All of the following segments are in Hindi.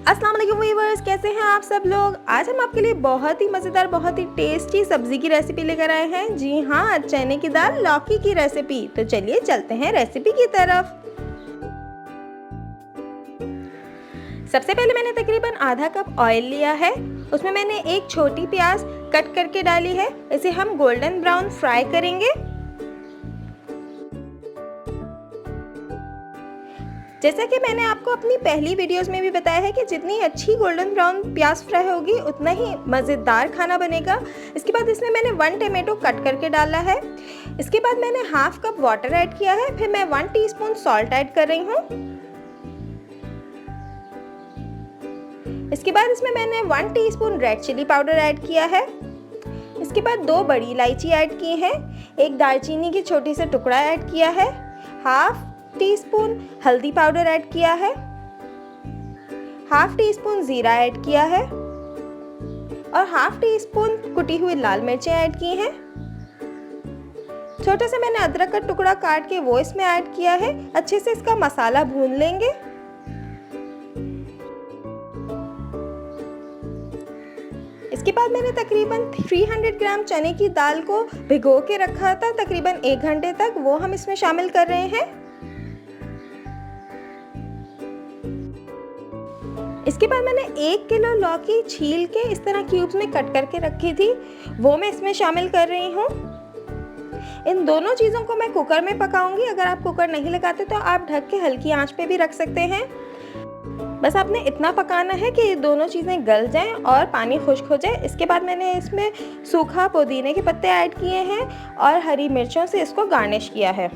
अस्सलाम वालेकुम व्यूअर्स, कैसे हैं आप सब लोग। आज हम आपके लिए बहुत ही मज़ेदार, बहुत ही टेस्टी सब्ज़ी की रेसिपी लेकर आए हैं। जी हाँ, चने की दाल लौकी की रेसिपी। तो चलिए चलते हैं रेसिपी की तरफ। सबसे पहले मैंने तकरीबन आधा कप ऑयल लिया है। उसमें मैंने एक छोटी प्याज कट करके डाली है। इसे हम गोल्डन ब्राउन फ्राई करेंगे। जैसा कि मैंने आपको अपनी पहली वीडियोस में भी बताया है कि जितनी अच्छी गोल्डन ब्राउन प्याज फ्राई होगी उतना ही मज़ेदार खाना बनेगा। इसके बाद इसमें मैंने 1 टमाटो कट करके डाला है। इसके बाद मैंने हाफ कप वाटर ऐड किया है। फिर मैं 1 टीस्पून सॉल्ट ऐड कर रही हूँ। इसके बाद इसमें मैंने 1 teaspoon red chilli powder add किया है। इसके बाद 2 बड़ी इलायची ऐड की है। एक दालचीनी की छोटी सा टुकड़ा ऐड किया है। हाफ टीस्पून हल्दी पाउडर ऐड किया है। हाफ टीस्पून जीरा ऐड किया है और हाफ टीस्पून कुटी हुई लाल मिर्चें ऐड की हैं। छोटा सा मैंने अदरक का टुकड़ा काट के वो इसमें ऐड किया है। अच्छे से इसका मसाला भून लेंगे। इसके बाद मैंने तकरीबन 300 ग्राम चने की दाल को भिगो के रखा था तकरीबन 1 घंटे तक, वो हम इसमें शामिल कर रहे हैं। इसके बाद मैंने 1 किलो लौकी छील के इस तरह क्यूब्स में कट करके रखी थी, वो मैं इसमें शामिल कर रही हूँ। इन दोनों चीज़ों को मैं कुकर में पकाऊंगी। अगर आप कुकर नहीं लगाते तो आप ढक के हल्की आंच पे भी रख सकते हैं। बस आपने इतना पकाना है कि ये दोनों चीज़ें गल जाएं और पानी खुश्क हो जाए। इसके बाद मैंने इसमें सूखा पुदीने के पत्ते ऐड किए हैं और हरी मिर्चों से इसको गार्निश किया है।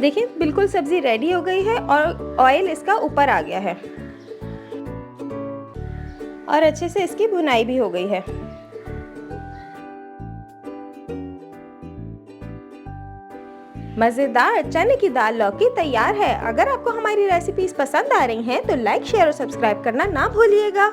देखिए बिल्कुल सब्ज़ी रेडी हो गई है और ऑयल इसका ऊपर आ गया है और अच्छे से इसकी भुनाई भी हो गई है। मज़ेदार चने की दाल लौकी तैयार है। अगर आपको हमारी रेसिपीज पसंद आ रही हैं तो लाइक, शेयर और सब्सक्राइब करना ना भूलिएगा।